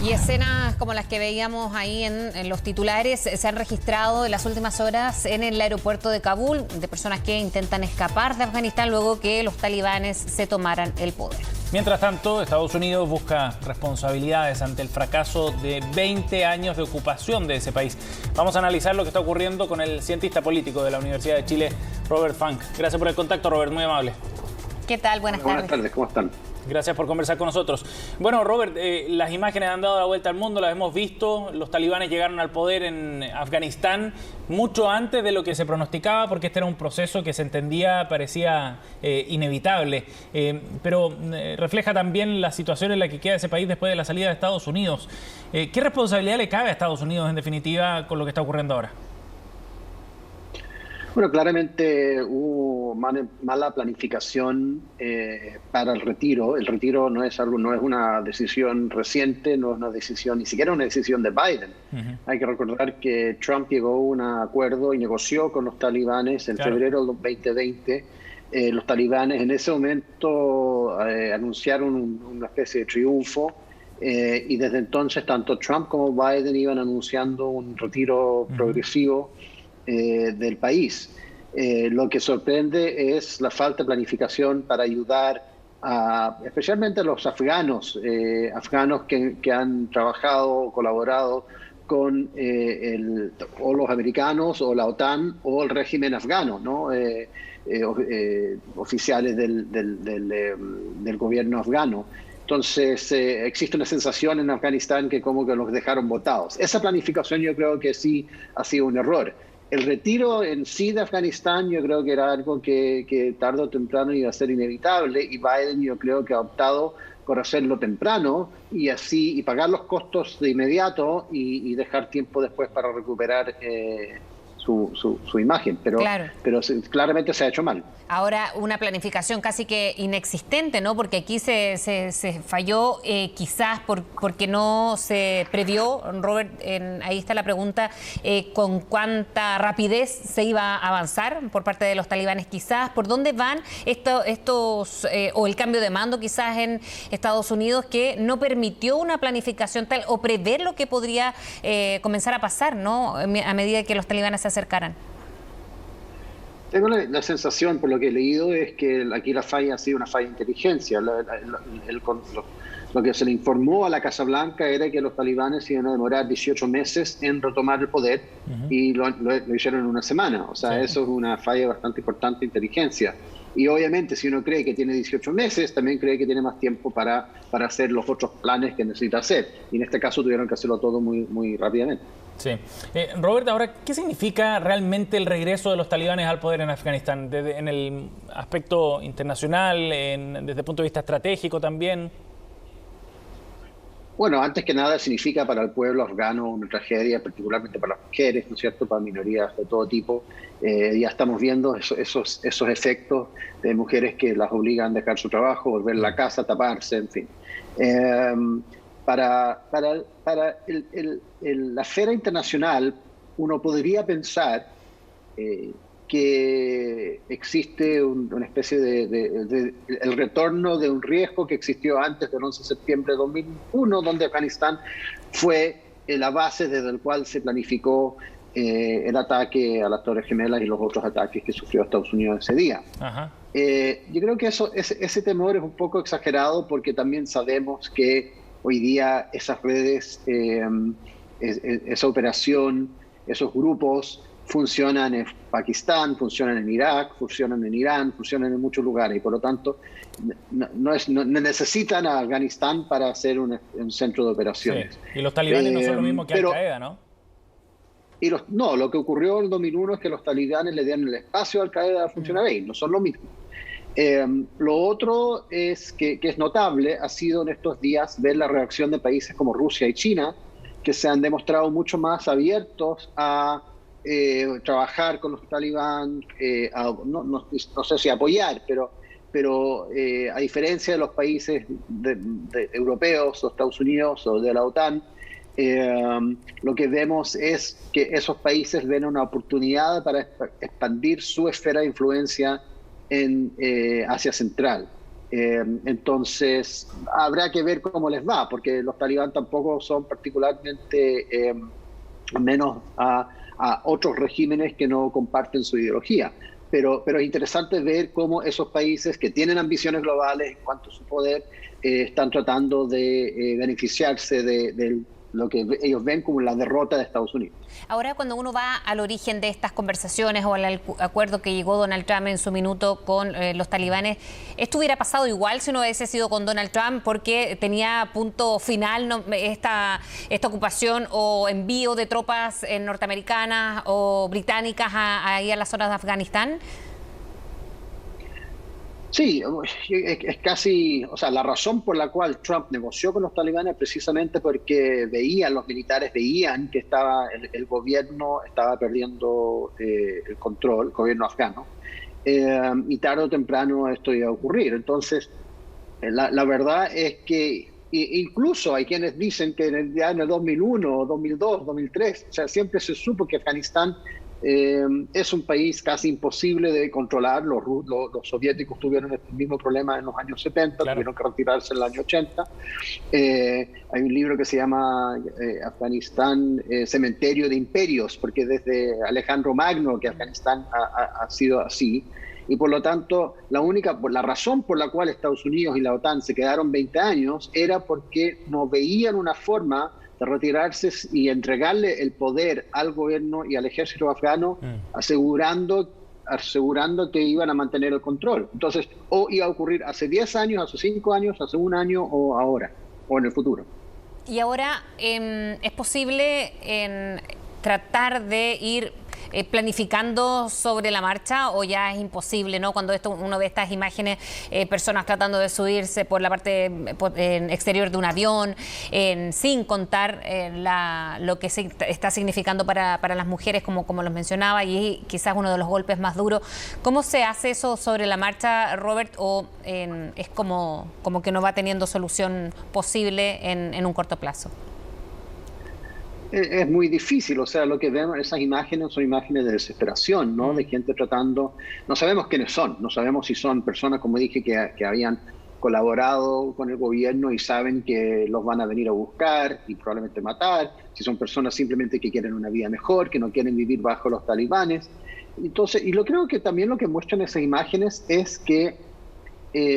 Y escenas como las que veíamos ahí en los titulares se han registrado en las últimas horas en el aeropuerto de Kabul de personas que intentan escapar de Afganistán luego que los talibanes se tomaran el poder. Mientras tanto, Estados Unidos busca responsabilidades ante el fracaso de 20 años de ocupación de ese país. Vamos a analizar lo que está ocurriendo con el cientista político de la Universidad de Chile, Robert Funk. Gracias por el contacto, Robert, muy amable. ¿Qué tal? Buenas tardes. Buenas tardes, ¿cómo están? Gracias por conversar con nosotros. Bueno, Robert, las imágenes han dado la vuelta al mundo, las hemos visto. Los talibanes llegaron al poder en Afganistán mucho antes de lo que se pronosticaba, porque este era un proceso que se entendía, parecía inevitable. Pero refleja también la situación en la que queda ese país después de la salida de Estados Unidos. ¿Qué responsabilidad le cabe a Estados Unidos, en definitiva, con lo que está ocurriendo ahora? Bueno, claramente hubo mala planificación para el retiro. El retiro no es una decisión reciente, no es una decisión, ni siquiera una decisión de Biden. Hay que recordar que Trump llegó a un acuerdo y negoció con los talibanes en febrero del 2020. Los talibanes en ese momento anunciaron una especie de triunfo y desde entonces tanto Trump como Biden iban anunciando un retiro progresivo del país. Lo que sorprende es la falta de planificación para ayudar especialmente a los afganos que han trabajado, colaborado con o los americanos o la OTAN o el régimen afgano, ¿no? Oficiales del gobierno afgano. Entonces, existe una sensación en Afganistán que como que los dejaron botados. Esa planificación yo creo que sí ha sido un error. El retiro en sí de Afganistán yo creo que era algo que tarde o temprano iba a ser inevitable y Biden yo creo que ha optado por hacerlo temprano y pagar los costos de inmediato y dejar tiempo después para recuperar su imagen, pero claramente se ha hecho mal. Ahora, una planificación casi que inexistente, ¿no? Porque aquí se falló quizás porque no se previó, Robert, ahí está la pregunta, con cuánta rapidez se iba a avanzar por parte de los talibanes quizás, por dónde van estos o el cambio de mando quizás en Estados Unidos que no permitió una planificación tal o prever lo que podría comenzar a pasar, ¿no? A medida que los talibanes se acercaran. Tengo la sensación, por lo que he leído, es que aquí la falla ha sido una falla de inteligencia. Lo que se le informó a la Casa Blanca era que los talibanes iban a demorar 18 meses en retomar el poder y lo hicieron en una semana. O sea, eso es una falla bastante importante de inteligencia. Y obviamente, si uno cree que tiene 18 meses, también cree que tiene más tiempo para hacer los otros planes que necesita hacer. Y en este caso tuvieron que hacerlo todo muy, muy rápidamente. Sí. Robert, ahora, ¿qué significa realmente el regreso de los talibanes al poder en Afganistán? En el aspecto internacional, desde el punto de vista estratégico también. Bueno, antes que nada significa para el pueblo afgano una tragedia, particularmente para las mujeres, ¿no es cierto?, para minorías de todo tipo. Ya estamos viendo esos efectos de mujeres que las obligan a dejar su trabajo, volver a la casa, taparse, en fin. Para la esfera internacional, uno podría pensar que existe una especie el retorno de un riesgo que existió antes del 11 de septiembre de 2001, donde Afganistán fue la base desde la cual se planificó el ataque a las Torres Gemelas y los otros ataques que sufrió Estados Unidos ese día. Yo creo que ese temor es un poco exagerado porque también sabemos que hoy día esas redes, esa operación, esos grupos funcionan en Pakistán, funcionan en Irak, funcionan en Irán, funcionan en muchos lugares y por lo tanto no necesitan a Afganistán para hacer un centro de operaciones. Sí. Y los talibanes no son lo mismo que Al-Qaeda, ¿no? No, lo que ocurrió en el 2001 es que los talibanes le dieron el espacio a Al-Qaeda a funcionar ahí, no son lo mismo. Lo otro es que es notable, ha sido en estos días ver la reacción de países como Rusia y China, que se han demostrado mucho más abiertos a trabajar con los talibán, no sé si apoyar, pero a diferencia de los países europeos o Estados Unidos o de la OTAN, lo que vemos es que esos países ven una oportunidad para expandir su esfera de influencia en Asia Central. Entonces, habrá que ver cómo les va, porque los talibán tampoco son particularmente menos a otros regímenes que no comparten su ideología. Pero es interesante ver cómo esos países que tienen ambiciones globales en cuanto a su poder están tratando de beneficiarse de lo que ellos ven como la derrota de Estados Unidos. Ahora, cuando uno va al origen de estas conversaciones o al acuerdo que llegó Donald Trump en su minuto con los talibanes, ¿esto hubiera pasado igual si no hubiese sido con Donald Trump porque tenía punto final esta ocupación o envío de tropas norteamericanas o británicas ahí a las zonas de Afganistán? Sí, es casi, o sea, la razón por la cual Trump negoció con los talibanes es precisamente porque los militares veían que el gobierno estaba perdiendo el control, el gobierno afgano, y tarde o temprano esto iba a ocurrir. Entonces, la verdad es que incluso hay quienes dicen que ya en el 2001, 2002, 2003, o sea, siempre se supo que Afganistán es un país casi imposible de controlar. Los soviéticos tuvieron el mismo problema en los años 70, claro. Tuvieron que retirarse en el año 80. Hay un libro que se llama Afganistán, Cementerio de Imperios, porque desde Alejandro Magno que Afganistán ha sido así. Y por lo tanto, la razón por la cual Estados Unidos y la OTAN se quedaron 20 años era porque no veían una forma de retirarse y entregarle el poder al gobierno y al ejército afgano, asegurando que iban a mantener el control. Entonces, o iba a ocurrir hace 10 años, hace 5 años, hace 1 año o ahora, o en el futuro. Y ahora, ¿es posible tratar de ir planificando sobre la marcha o ya es imposible, ¿no? Cuando uno ve estas imágenes, personas tratando de subirse por la parte exterior de un avión, sin contar lo que está significando para las mujeres, como los mencionaba, y quizás uno de los golpes más duros. ¿Cómo se hace eso sobre la marcha, Robert, o es como que no va teniendo solución posible en un corto plazo? Es muy difícil, o sea, lo que vemos, esas imágenes son imágenes de desesperación, ¿no? De gente tratando, no sabemos quiénes son, no sabemos si son personas, como dije, que habían colaborado con el gobierno y saben que los van a venir a buscar y probablemente matar, si son personas simplemente que quieren una vida mejor, que no quieren vivir bajo los talibanes. Entonces, creo que también lo que muestran esas imágenes es que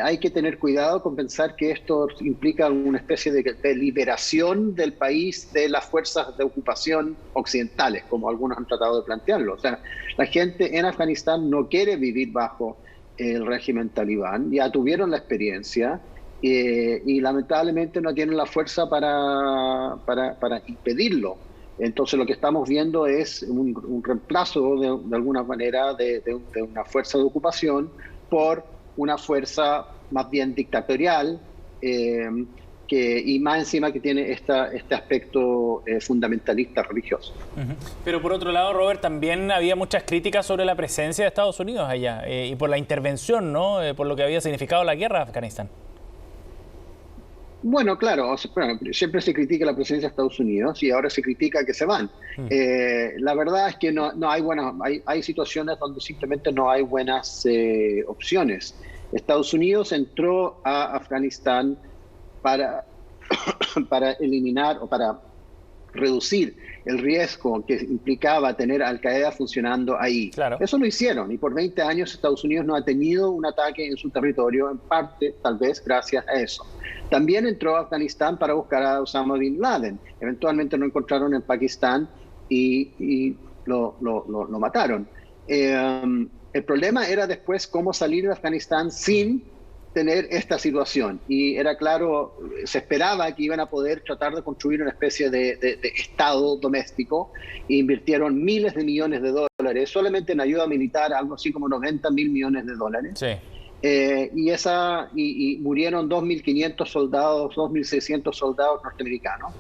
hay que tener cuidado con pensar que esto implica una especie de liberación del país de las fuerzas de ocupación occidentales, como algunos han tratado de plantearlo. O sea, la gente en Afganistán no quiere vivir bajo el régimen talibán, ya tuvieron la experiencia y lamentablemente no tienen la fuerza para impedirlo. Entonces lo que estamos viendo es un reemplazo de alguna manera de una fuerza de ocupación por una fuerza más bien dictatorial y más encima que tiene este aspecto fundamentalista religioso. Pero por otro lado, Robert, también había muchas críticas sobre la presencia de Estados Unidos allá y por la intervención, ¿no? Por lo que había significado la guerra de Afganistán. Bueno, claro, siempre se critica la presencia de Estados Unidos y ahora se critica que se van. La verdad es que no hay hay situaciones donde simplemente no hay buenas opciones. Estados Unidos entró a Afganistán para eliminar o para reducir el riesgo que implicaba tener Al Qaeda funcionando ahí. Claro. Eso lo hicieron y por 20 años Estados Unidos no ha tenido un ataque en su territorio, en parte tal vez gracias a eso. También entró a Afganistán para buscar a Osama Bin Laden. Eventualmente lo encontraron en Pakistán y lo mataron. El problema era después cómo salir de Afganistán sin tener esta situación. Y era claro, se esperaba que iban a poder tratar de construir una especie de Estado doméstico e invirtieron miles de millones de dólares solamente en ayuda militar, algo así como 90.000 millones de dólares. Sí. Y murieron 2.500 soldados, 2.600 soldados norteamericanos.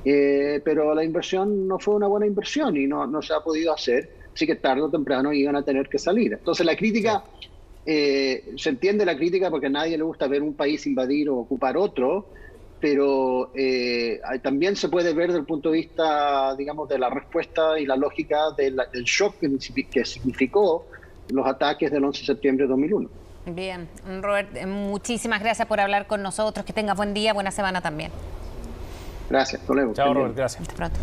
Pero la inversión no fue una buena inversión y no se ha podido hacer. Así que tarde o temprano iban a tener que salir. Entonces la crítica, se entiende la crítica porque a nadie le gusta ver un país invadir o ocupar otro, pero también se puede ver desde el punto de vista, digamos, de la respuesta y la lógica del shock que significó los ataques del 11 de septiembre de 2001. Bien, Robert, muchísimas gracias por hablar con nosotros. Que tengas buen día, buena semana también. Gracias, hasta luego. Chao, Robert, gracias. Hasta pronto.